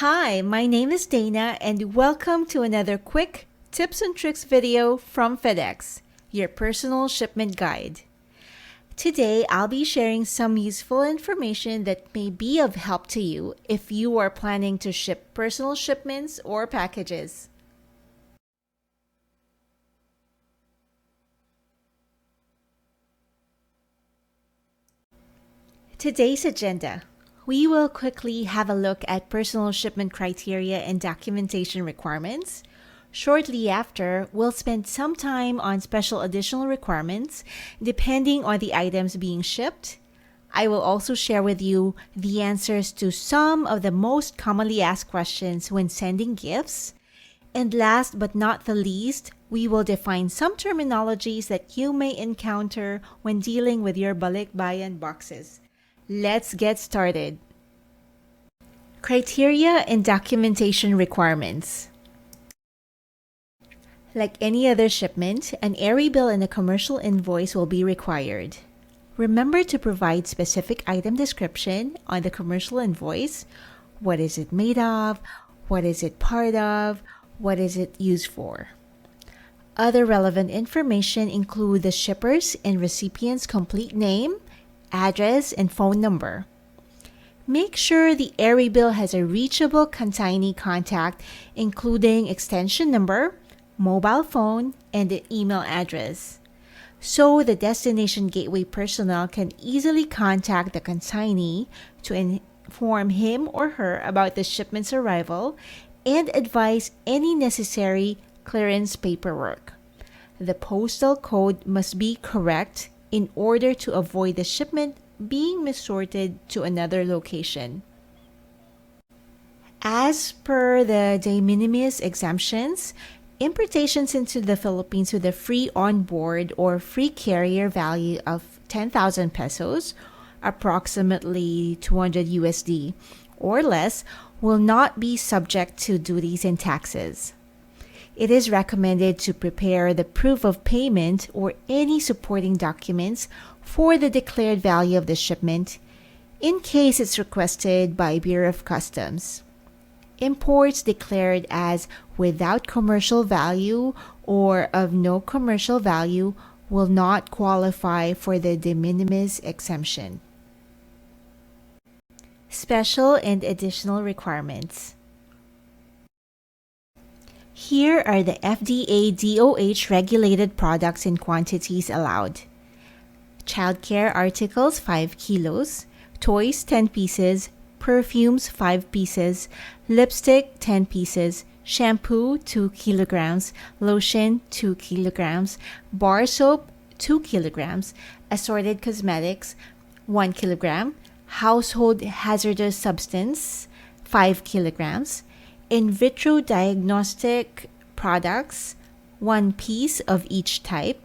Hi, my name is Dana and welcome to another quick tips and tricks video from FedEx, your personal shipment guide. Today, I'll be sharing some useful information that may be of help to you if you are planning to ship personal shipments or packages. Today's agenda. We will quickly have a look at personal shipment criteria and documentation requirements. Shortly after, we'll spend some time on special additional requirements depending on the items being shipped. I will also share with you the answers to some of the most commonly asked questions when sending gifts. And last but not the least, we will define some terminologies that you may encounter when dealing with your Balikbayan boxes. Let's get started. Criteria and documentation requirements. Like any other shipment, an ARI bill and a commercial invoice will be required. Remember to provide specific item description on the commercial invoice. What is it made of? What is it part of? What is it used for? Other relevant information include the shipper's and recipient's complete name, address, and phone number. Make sure the ARI bill has a reachable consignee contact, including extension number, mobile phone, and an email address, so the destination gateway personnel can easily contact the consignee to inform him or her about the shipment's arrival and advise any necessary clearance paperwork. The postal code must be correct in order to avoid the shipment being missorted to another location. As per the de minimis exemptions, importations into the Philippines with a free onboard or free carrier value of 10,000 pesos, approximately 200 USD, or less will not be subject to duties and taxes. It is recommended to prepare the proof of payment or any supporting documents for the declared value of the shipment in case it's requested by Bureau of Customs. Imports declared as without commercial value or of no commercial value will not qualify for the de minimis exemption. Special and additional requirements. Here are the FDA DOH regulated products and quantities allowed. Childcare articles 5 kilos, toys 10 pieces, perfumes 5 pieces, lipstick 10 pieces, shampoo 2 kilograms, lotion 2 kilograms, bar soap 2 kilograms, assorted cosmetics 1 kilogram, household hazardous substance 5 kilograms, in vitro diagnostic products 1 piece of each type,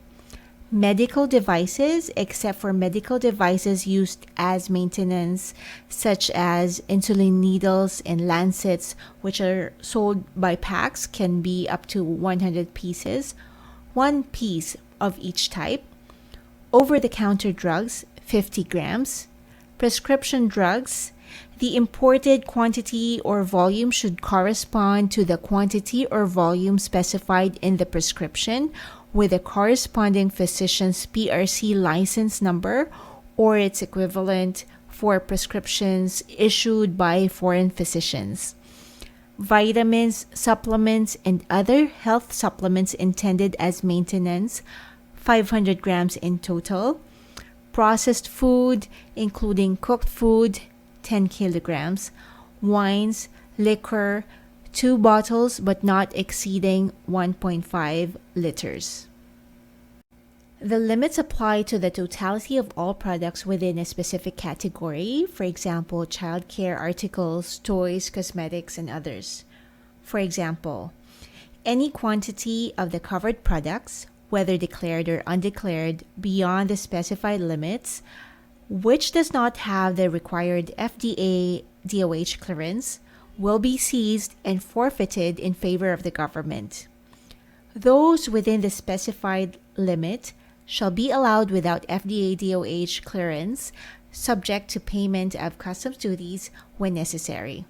medical devices except for medical devices used as maintenance such as insulin needles and lancets, which are sold by packs, can be up to 100 pieces, 1 piece of each type, over-the-counter drugs 50 grams, prescription drugs. The imported quantity or volume should correspond to the quantity or volume specified in the prescription with a corresponding physician's PRC license number or its equivalent for prescriptions issued by foreign physicians. Vitamins, supplements, and other health supplements intended as maintenance, 500 grams in total. Processed food, including cooked food, 10 kilograms. Wines, liquor, 2 bottles but not exceeding 1.5 liters. The limits apply to the totality of all products within a specific category, for example, childcare articles, toys, cosmetics, and others. For example, any quantity of the covered products, whether declared or undeclared, beyond the specified limits, which does not have the required FDA DOH clearance, will be seized and forfeited in favor of the government. Those within the specified limit shall be allowed without FDA DOH clearance, subject to payment of customs duties when necessary.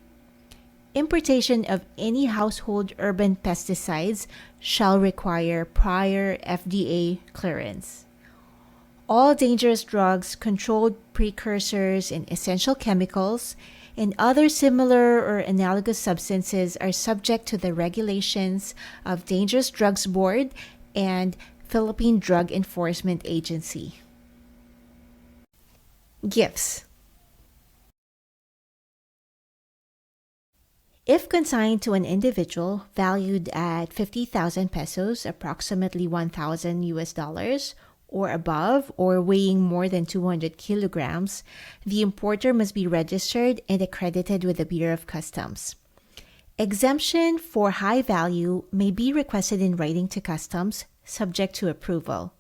Importation of any household urban pesticides shall require prior FDA clearance. All dangerous drugs, controlled precursors, and essential chemicals, and other similar or analogous substances are subject to the regulations of Dangerous Drugs Board and Philippine Drug Enforcement Agency. Gifts. If consigned to an individual valued at 50,000 pesos, approximately 1,000 US dollars, or above, or weighing more than 200 kilograms, the importer must be registered and accredited with the Bureau of Customs. Exemption for high value may be requested in writing to Customs, subject to approval.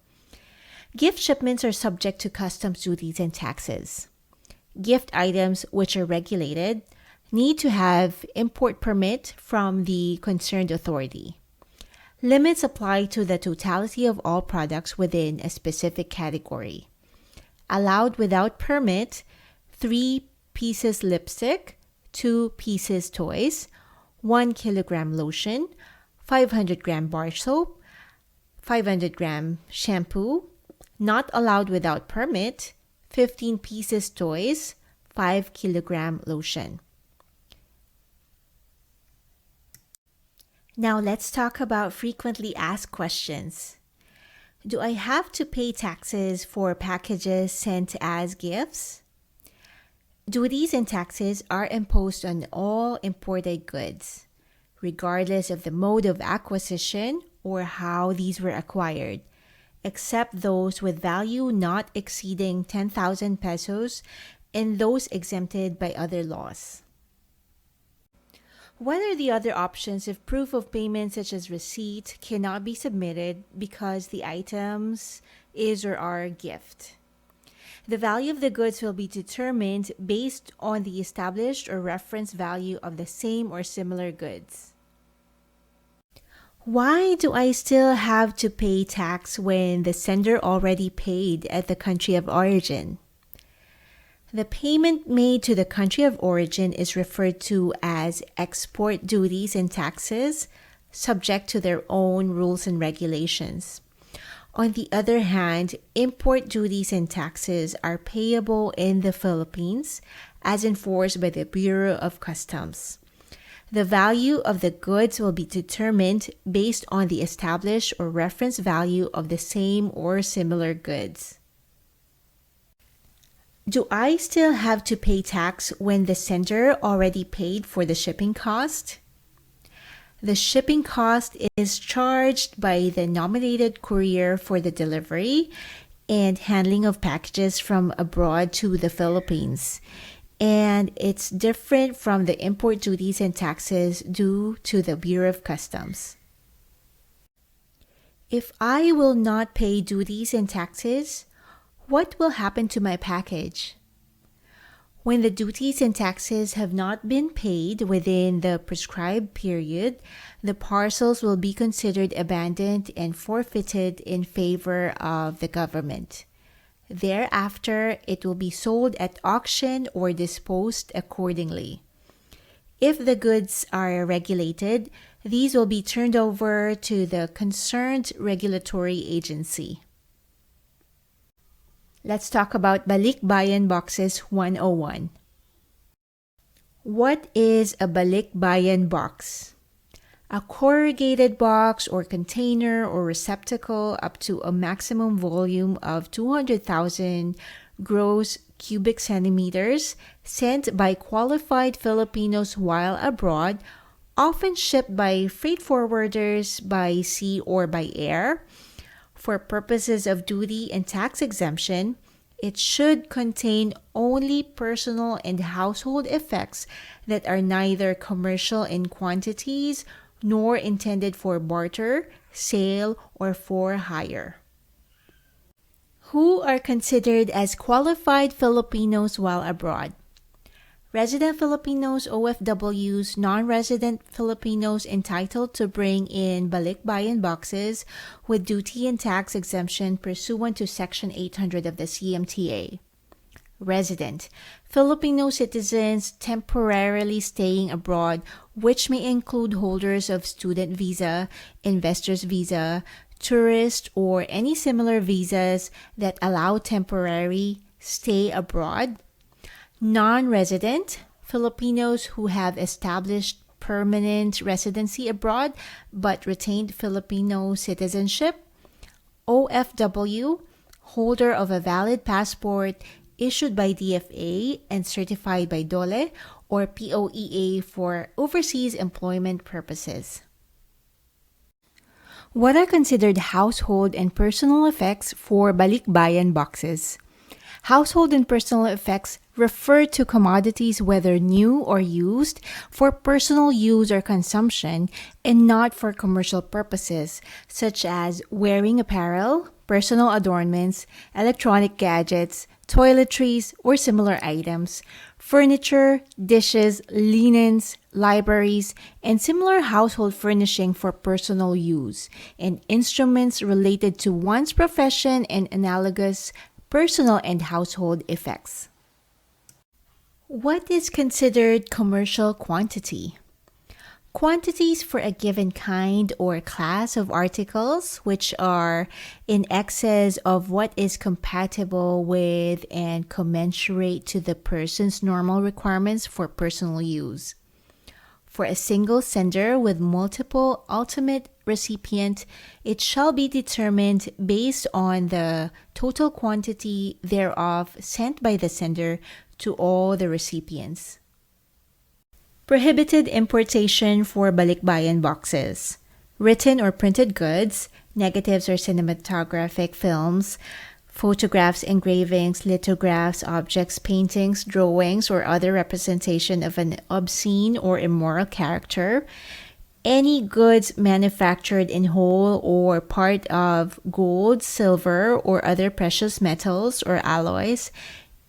Gift shipments are subject to customs duties and taxes. Gift items which are regulated need to have import permit from the concerned authority. Limits apply to the totality of all products within a specific category. Allowed without permit, 3 pieces lipstick, 2 pieces toys, 1 kilogram lotion, 500 gram bar soap, 500 gram shampoo. Not allowed without permit, 15 pieces toys, 5 kilogram lotion. Now let's talk about frequently asked questions. Do I have to pay taxes for packages sent as gifts? Duties and taxes are imposed on all imported goods, regardless of the mode of acquisition or how these were acquired, except those with value not exceeding 10,000 pesos and those exempted by other laws. What are the other options if proof of payment such as receipt cannot be submitted because the items is or are a gift? The value of the goods will be determined based on the established or reference value of the same or similar goods. Why do I still have to pay tax when the sender already paid at the country of origin? The payment made to the country of origin is referred to as export duties and taxes, subject to their own rules and regulations. On the other hand, import duties and taxes are payable in the Philippines as enforced by the Bureau of Customs. The value of the goods will be determined based on the established or reference value of the same or similar goods. Do I still have to pay tax when the sender already paid for the shipping cost? The shipping cost is charged by the nominated courier for the delivery and handling of packages from abroad to the Philippines, and it's different from the import duties and taxes due to the Bureau of Customs. If I will not pay duties and taxes, what will happen to my package? When the duties and taxes have not been paid within the prescribed period, the parcels will be considered abandoned and forfeited in favor of the government. Thereafter, it will be sold at auction or disposed accordingly. If the goods are regulated, these will be turned over to the concerned regulatory agency. Let's talk about Balikbayan Boxes 101. What is a Balikbayan box? A corrugated box or container or receptacle up to a maximum volume of 200,000 gross cubic centimeters sent by qualified Filipinos while abroad, often shipped by freight forwarders by sea or by air. For purposes of duty and tax exemption, it should contain only personal and household effects that are neither commercial in quantities nor intended for barter, sale, or for hire. Who are considered as qualified Filipinos while abroad? Resident Filipinos, OFWs, non-resident Filipinos entitled to bring in Balikbayan boxes with duty and tax exemption pursuant to Section 800 of the CMTA. Resident. Filipino citizens temporarily staying abroad, which may include holders of student visa, investor's visa, tourist, or any similar visas that allow temporary stay abroad. Non-resident. Filipinos who have established permanent residency abroad but retained Filipino citizenship. OFW, holder of a valid passport issued by DFA and certified by DOLE or POEA for overseas employment purposes. What are considered household and personal effects for Balikbayan boxes? Household and personal effects refer to commodities whether new or used for personal use or consumption and not for commercial purposes, such as wearing apparel, personal adornments, electronic gadgets, toiletries, or similar items, furniture, dishes, linens, libraries, and similar household furnishing for personal use, and instruments related to one's profession and analogous personal and household effects. What is considered commercial quantity? Quantities for a given kind or class of articles which are in excess of what is compatible with and commensurate to the person's normal requirements for personal use. For a single sender with multiple ultimate recipient, it shall be determined based on the total quantity thereof sent by the sender to all the recipients. Prohibited importation for Balikbayan boxes. Written or printed goods, negatives or cinematographic films, photographs, engravings, lithographs, objects, paintings, drawings, or other representation of an obscene or immoral character. Any goods manufactured in whole or part of gold, silver, or other precious metals or alloys,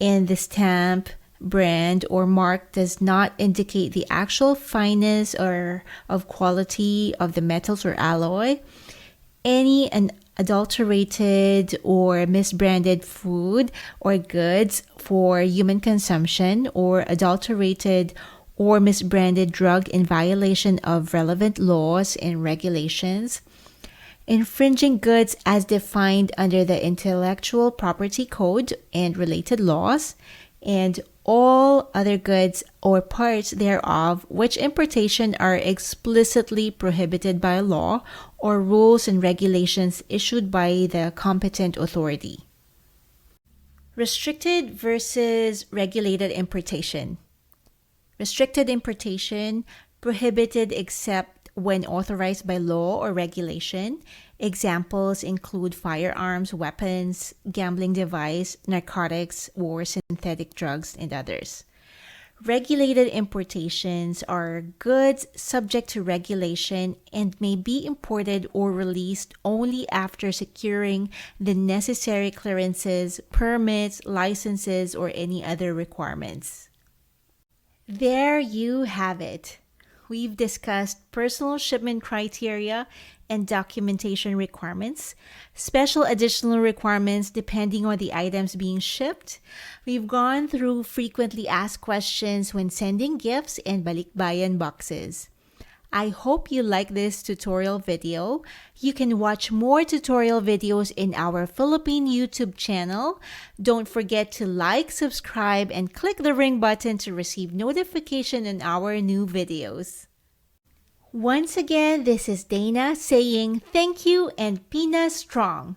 and the stamp, brand, or mark does not indicate the actual fineness or of quality of the metals or alloy. Any adulterated or misbranded food or goods for human consumption, or adulterated or misbranded drug in violation of relevant laws and regulations. Infringing goods as defined under the Intellectual Property Code and related laws, and all other goods or parts thereof which importation are explicitly prohibited by law or rules and regulations issued by the competent authority. Restricted versus regulated importation. Restricted importation, prohibited except when authorized by law or regulation. Examples include firearms, weapons, gambling device, narcotics, or synthetic drugs, and others. Regulated importations are goods subject to regulation and may be imported or released only after securing the necessary clearances, permits, licenses, or any other requirements. There you have it. We've discussed personal shipment criteria and documentation requirements, special additional requirements depending on the items being shipped. We've gone through frequently asked questions when sending gifts and Balikbayan boxes. I hope you like this tutorial video. You can watch more tutorial videos in our Philippine YouTube channel. Don't forget to like, subscribe, and click the ring button to receive notification on our new videos. Once again, this is Dana saying thank you and Pina strong.